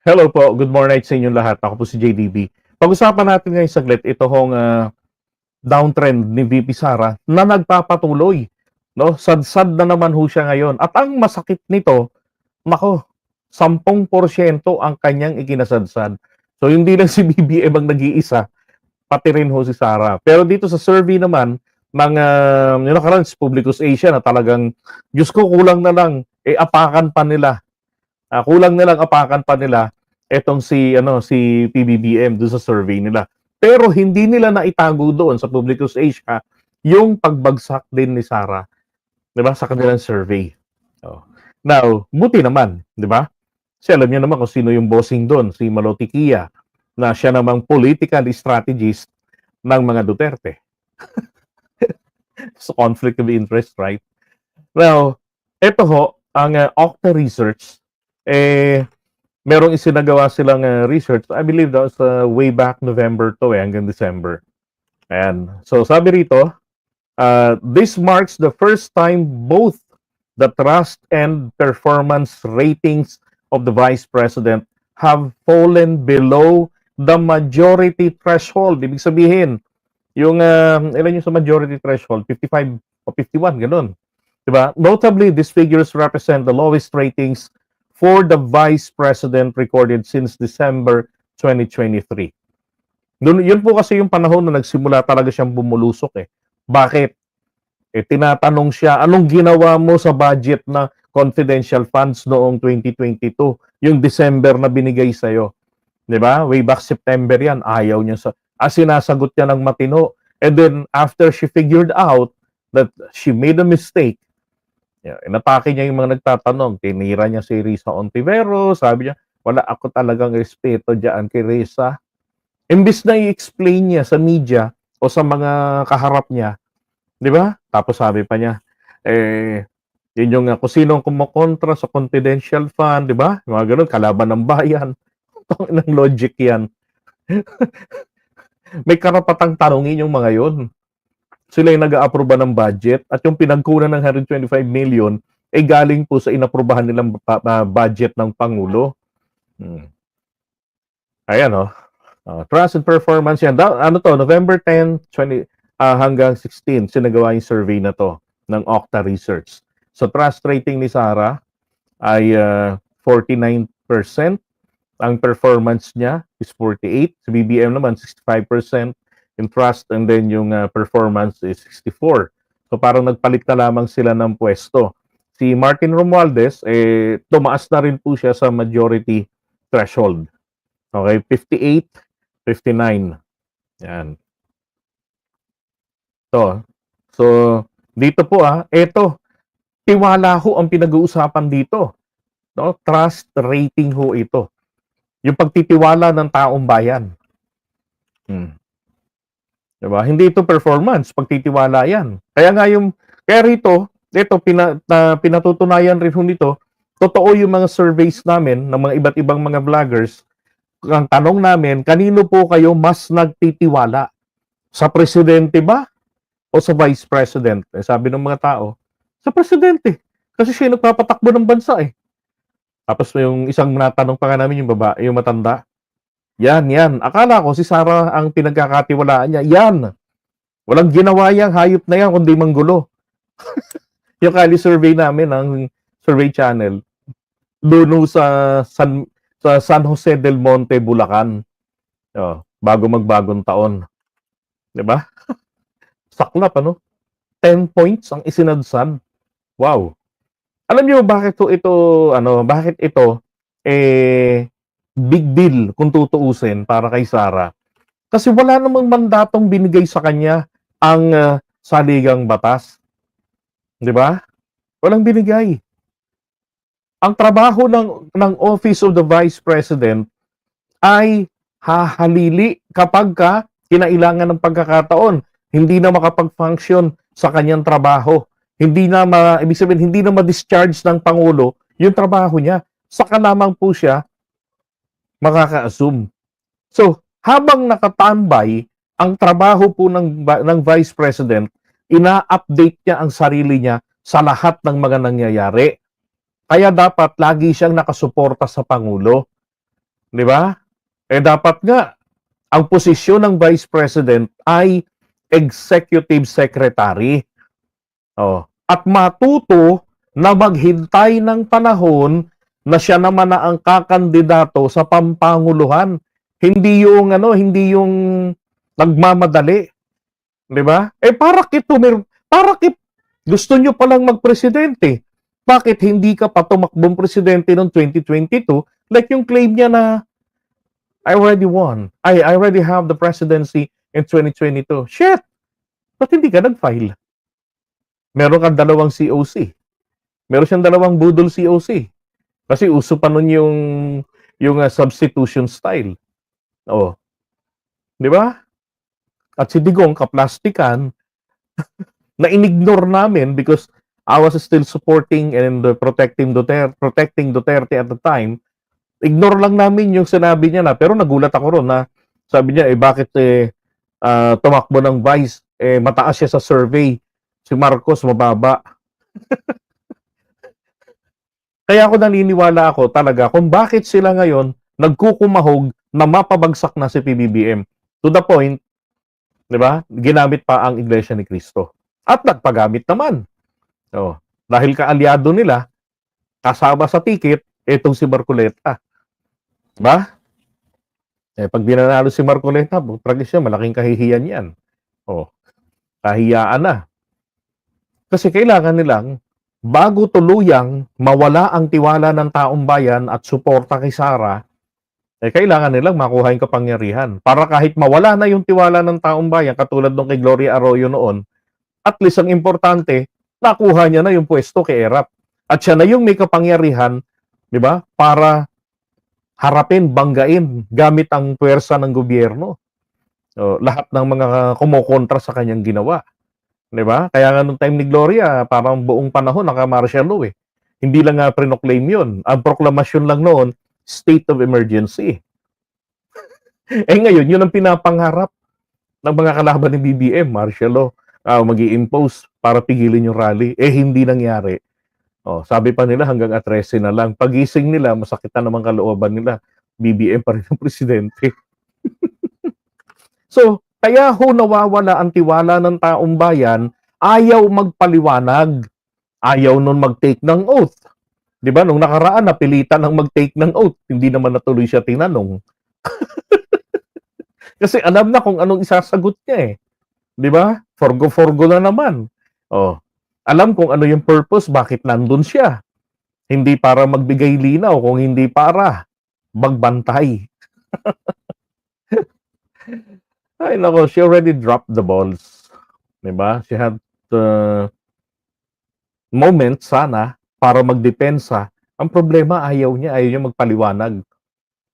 Hello po, good morning sa inyong lahat. Ako po si JDB. Pag-usapan natin ngayon saglit ito hong downtrend ni VP Sara na nagpapatuloy. No? Sad-sad na naman ho siya ngayon. At ang masakit nito, nako, 10% ang kanyang ikinasadsad. So hindi lang si BBM ang nag-iisa, pati rin ho si Sara. Pero dito sa survey naman, ng yung nakaraan si Publicus Asia na talagang, Diyos ko, kulang na lang, apakan pa nila. Kulang na lang apakan pa nila etong si PBBM doon sa survey nila. Pero hindi nila naitago doon sa Publicus Asia yung pagbagsak din ni Sara, 'di ba, sa kanilang survey. Oh. Now, buti naman, 'di ba? Kasi alam niyo naman kung sino yung bossing doon, si Malotikia, na siya namang political strategist ng mga Duterte. So conflict of interest, right? Now, ito ho, ang Okta Research, merong isinagawa silang research. I believe that was way back November to hanggang December. Ayan. So sabi rito, this marks the first time both the trust and performance ratings of the Vice President have fallen below the majority threshold. Ibig sabihin, yung ilan yung sa majority threshold? 55 o 51, ganun. Diba? Notably, these figures represent the lowest ratings for the Vice President recorded since December 2023. Yun po kasi yung panahon na nagsimula talaga siyang bumulusok eh. Bakit? Tinatanong siya, anong ginawa mo sa budget na confidential funds noong 2022? Yung December na binigay sa'yo. Diba? Way back September yan, ayaw niya sinasagot niya ng matino. And then, after she figured out that she made a mistake, inatake niya yung mga nagtatanong. Tinira niya si Risa Ontivero. Sabi niya, wala ako talagang respeto dyan kay Risa. Imbis na i-explain niya sa media o sa mga kaharap niya, di ba? Tapos sabi pa niya, yun yung kung sino ang kumokontra sa confidential fund, di ba? Yung mga ganun, kalaban ng bayan. Ng logic yan. May karapatang tanongin yung mga yun. Sila yung nag-aaproba ng budget at yung pinagkunan ng 125 million ay galing po sa inaprubahan nilang budget ng Pangulo. Ayan trust and performance yan. November 10, 20, hanggang 16, sinagawa yung survey na to ng Okta Research. So trust rating ni Sara ay 49%. Ang performance niya is 48%. Sa BBM naman, 65%. In trust, and then yung performance is 64. So parang nagpalit na lamang sila ng pwesto. Si Martin Romualdez, tumaas na rin po siya sa majority threshold. Okay, 58, 59. Yan. So dito po tiwala ho ang pinag-uusapan dito. No? Trust rating ho ito. Yung pagtitiwala ng taong bayan. Diba? Hindi ito performance, pagtitiwala yan. Kaya rito, pinatutunayan rin nito, totoo yung mga surveys namin ng mga iba't ibang mga vloggers. Ang tanong namin, kanino po kayo mas nagtitiwala? Sa presidente ba? O sa vice president? Sabi ng mga tao, sa presidente. Kasi siya nagpapatakbo ng bansa eh. Tapos yung isang natanong pa nga namin yung babae, yung matanda, yan. Akala ko si Sara ang pinagkakatiwalaan niya. Yan. Walang ginawa yang hayop na yan kundi manggulo. Yung kali survey namin ng survey channel doon sa San Jose del Monte, Bulacan. Bago magbagong taon. 'Di ba? Saklap 10 points ang isinadsad. Wow. Alam niyo bakit ito big deal kung tutuusin para kay Sara. Kasi wala namang mandatong binigay sa kanya ang saligang batas. 'Di ba? Walang binigay. Ang trabaho ng Office of the Vice President ay hahalili kapag kinailangan ng pagkakataon. Hindi na makapag-function sa kanyang trabaho. Ibig sabihin, hindi na ma-discharge ng Pangulo yung trabaho niya. Saka lamang po siya makaka-assume. So, habang nakatambay ang trabaho po ng Vice President, ina-update niya ang sarili niya sa lahat ng mga nangyayari. Kaya dapat lagi siyang nakasuporta sa Pangulo. 'Di ba? Dapat nga ang posisyon ng Vice President ay Executive Secretary. At matuto na maghintay ng panahon na siya naman na ang kakandidato sa pampanguluhan. Hindi yung nagmamadali, 'di ba? Para kit gusto nyo palang magpresidente. Bakit hindi ka pa tumakbong presidente noong 2022? Like yung claim niya na I already won. I already have the presidency in 2022. Shit! Ba't hindi ka nag-file? Meron kang dalawang COC. Meron siyang dalawang budol COC. Kasi uso pa nun yung substitution style. Oh, 'di ba? At si Digong kaplastikan na inignore namin because I was still supporting and protecting Duterte at the time. Ignore lang namin yung sinabi niya na, pero nagulat ako ron na sabi niya bakit tumakbo ng vice, mataas siya sa survey, si Marcos mababa. Kaya ako naniniwala ako talaga kung bakit sila ngayon nagkukumahog na mapabagsak na si PBBM. To the point, 'di ba? Ginamit pa ang Iglesia ni Cristo. At nagpagamit naman. Dahil kaalyado nila, kasama sa ticket, itong si Marcoleta. 'Di ba? Pag binanalo si Marcoleta, tragis siya, malaking kahihiyan yan. Kahiyaan na. Kasi kailangan nilang bago tuluyang mawala ang tiwala ng taong bayan at suporta kay Sara, kailangan nilang makuha yung kapangyarihan. Para kahit mawala na yung tiwala ng taong bayan, katulad nung kay Gloria Arroyo noon, at least ang importante, nakuha niya na yung pwesto kay Erap. At siya na yung may kapangyarihan, 'di ba? Para harapin, banggain gamit ang puwersa ng gobyerno. Lahat ng mga kumukontra sa kanyang ginawa. 'Di ba? Kaya nga nung time ni Gloria, parang buong panahon naka-martial law eh. Hindi lang nga proclaim 'yun. Ang proklamasyon lang noon, state of emergency. Ngayon, 'yun ang pinapangarap ng mga kalaban ni BBM, martial law. Magi-impose para pigilin yung rally. Hindi nangyari. Sabi pa nila hanggang 13 na lang. Pagising nila, masakit na naman kalooban nila. BBM pa rin ang presidente. So, kaya ho nawawala ang tiwala ng taong bayan, ayaw magpaliwanag, ayaw nun mag-take ng oath. 'Di ba? Nung nakaraan, napilitan ng mag-take ng oath, hindi naman natuloy siya tinanong. Kasi alam na kung anong isasagot niya eh. 'Di ba? Forgo na naman. Alam kung ano yung purpose, bakit nandun siya. Hindi para magbigay linaw, kung hindi para magbantay. Ay nako, she already dropped the balls. 'Di ba? She had moment sana para magdepensa. Ang problema, ayaw niya magpaliwanag.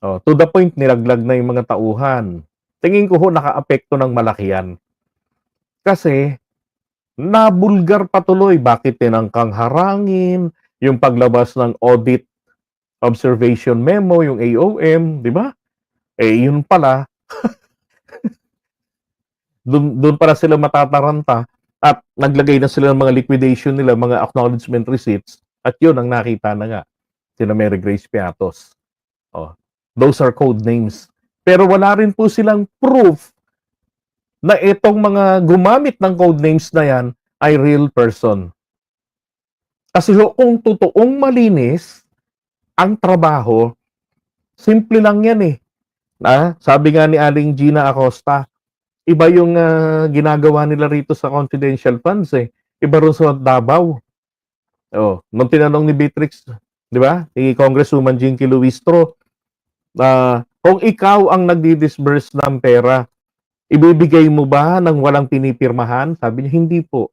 To the point, nilaglag na yung mga tauhan. Tingin ko ho, nakaapekto ng malaki yan. Kasi, nabulgar patuloy. Bakit tinangkang harangin, yung paglabas ng audit observation memo, yung AOM, di ba? Yun pala, doon para sila matataranta at naglagay na sila ng mga liquidation nila, mga acknowledgement receipts, at yun ang nakita na nga, sina Mary Grace Piatos. Those are code names. Pero wala rin po silang proof na itong mga gumamit ng code names na yan ay real person. Kasi kung totoong malinis ang trabaho, simple lang yan eh. Sabi nga ni Aling Gina Acosta, iba yung ginagawa nila rito sa confidential funds eh. Iba rin sa Davao. Nung tinanong ni Beatrix, di ba, ni Congresswoman Jinky Luistro, kung ikaw ang nagdi-disburse ng pera, ibibigay mo ba ng walang pinipirmahan? Sabi niya, hindi po.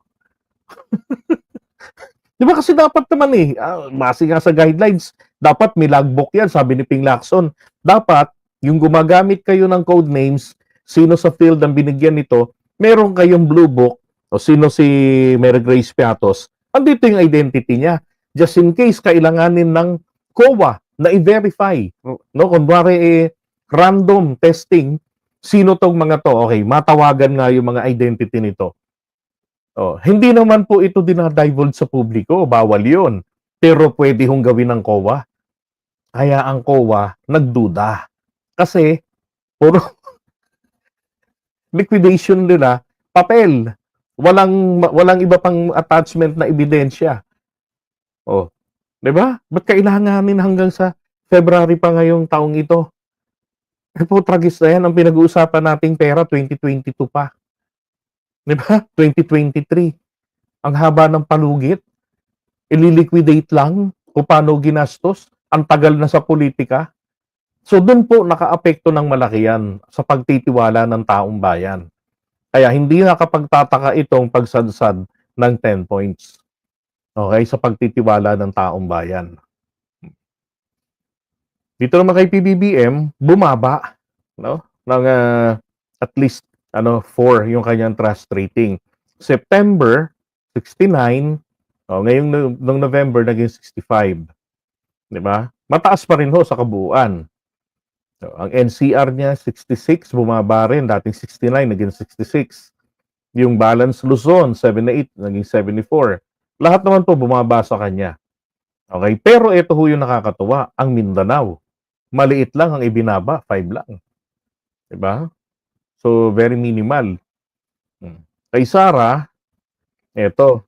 Di ba kasi dapat naman base nga sa guidelines, dapat may logbook yan, sabi ni Ping Lacson. Dapat, yung gumagamit kayo ng code names, sino sa field ang binigyan nito, meron kayong blue book, o sino si Mary Grace Piatos, andito yung identity niya. Just in case, kailanganin ng COA na i-verify. Kunwari, random testing, sino tong mga to? Okay, matawagan nga yung mga identity nito. Hindi naman po ito dinadivulge sa publiko, bawal yun. Pero pwede hong gawin ng COA. Kaya ang COA nagduda. Kasi puro liquidation nila, papel. Walang iba pang attachment na ebidensya. Oh, 'di ba? Ba't kailanganin hanggang sa February pa ngayong taong ito? Eh, putragis na yan ang pinag-uusapan nating pera 2022 pa, 'di ba? 2023. Ang haba ng palugit, ililiquidate lang kung paano ginastos, ang tagal na sa politika. So dun po nakaapekto ng malaki yan sa pagtitiwala ng taong bayan. Kaya hindi nakapagtataka itong pagsadsad ng 10 points. Okay, sa pagtitiwala ng taong bayan. Dito naman kay PBBM, bumaba, no? Ng at least 4 yung kanyang trust rating. September 69, ngayong nung November naging 65. 'Di ba? Mataas pa rin ho sa kabuuan. So, ang NCR niya 66, bumaba rin, dating 69 naging 66. Yung balance Luzon 78 naging 74. Lahat naman po bumaba sa kanya. Okay, pero ito ho yung nakakatuwa, ang Mindanao. Maliit lang ang ibinaba, 5 lang. 'Di ba? So very minimal. Kay Sara, eto,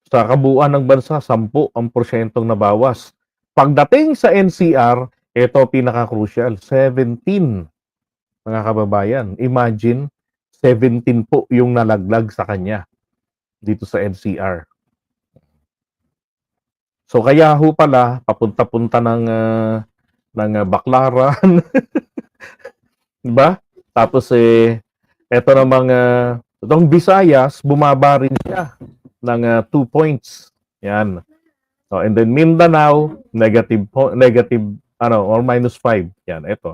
sa kabuuan ng bansa, 10 ang porsyentong nabawas. Pagdating sa NCR, ito pinaka-crucial, 17, mga kababayan. Imagine, 17 po yung nalaglag sa kanya dito sa NCR. So kaya ho pala, papunta-punta ng Baclaran, diba? Tapos eto namang itong Visayas, bumaba rin siya ng 2 points. Yan. So, and then Mindanao, negative or -5. Yan, ito.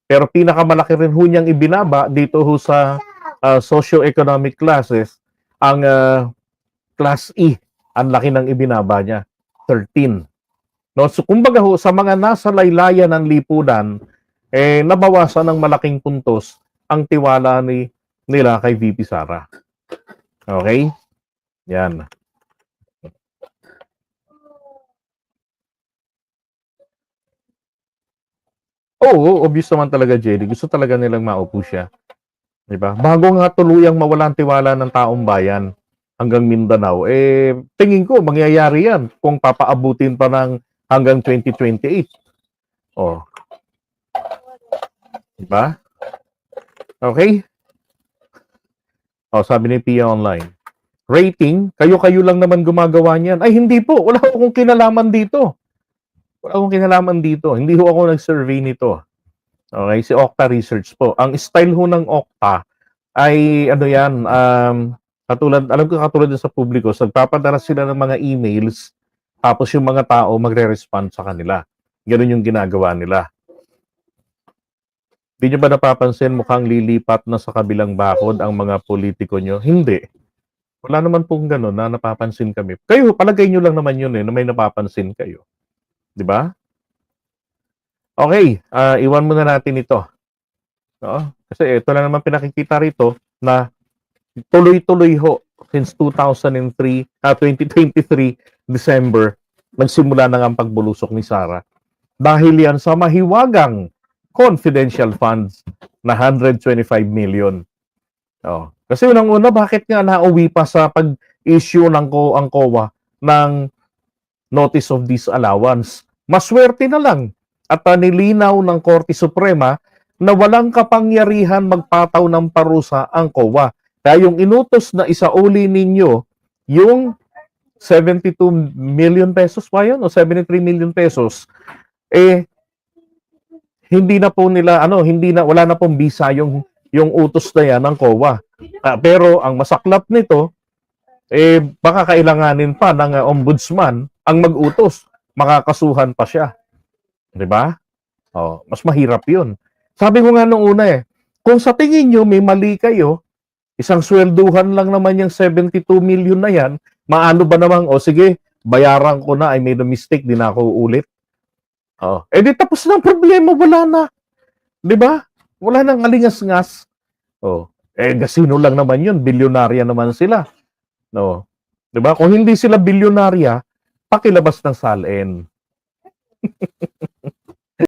Pero pinakamalaki rin ho niyang ibinaba dito ho sa socio-economic classes, ang class E. Ang laki ng ibinaba niya, 13. No, so kumbaga ho, sa mga nasa laylayan ng lipunan, nabawasan ng malaking puntos ang tiwala nila kay VP Sara. Okay? Yan. Oo, obvious naman talaga, JD. Gusto talaga nilang maupo siya. Diba? Bago nga tuluyang mawala ang tiwala ng taong bayan hanggang Mindanao, tingin ko mangyayari yan kung papaabutin pa ng hanggang 2028. Oh. Diba? Okay? Oh, sabi ni Pia Online. Rating, kayo-kayo lang naman gumagawa niyan. Ay, hindi po. Wala akong kinalaman dito. Wala akong kinalaman dito. Hindi ho ako nag-survey nito. Okay, si Okta Research po. Ang style ho ng Okta ay alam ko katulad sa publiko, nagpapadala sila ng mga emails, tapos yung mga tao magre-respond sa kanila. Ganun yung ginagawa nila. Hindi nyo ba napapansin mukhang lilipat na sa kabilang bakod ang mga politiko nyo? Hindi. Wala naman pong ganun na napapansin kami. Kayo, palagay nyo lang naman yun na may napapansin kayo. Di ba? Okay, iwan muna natin ito. No? Kasi ito na naman pinakikita rito na tuloy-tuloy ho since 2023, 2023 December, nagsimula na ang pagbulusok ni Sara. Dahil yan sa mahiwagang confidential funds na 125 million. Oh. Kasi unang-una, bakit nga nauwi pa sa pag-issue ng ang COA ng Notice of Disallowance? Maswerte na lang at nilinaw ng Korte Suprema na walang kapangyarihan magpataw ng parusa ang COA. Kaya yung inutos na isauli ninyo, yung 72 million pesos pa yun o 73 million pesos, hindi na po nila, wala na pong visa yung utos na yan ng COA. Pero ang masaklap nito, baka kailanganin pa ng ombudsman ang mag-utos. Makakasuhan pa siya. 'Di ba? Oh, mas mahirap 'yun. Sabi ko nga nung una kung sa tingin nyo may mali kayo, isang swelduhan lang naman yung 72 million na yan, maano ba namang, sige, bayaran ko na, I made a mistake, di na ako ulit. Oh, di tapos na ang problema, wala na. 'Di ba? Wala nang alingas-ngas. Oh, gasino lang naman 'yun, bilyonarya naman sila. No. 'Di ba? Kung hindi sila bilyonarya, pakilabas ng SALN.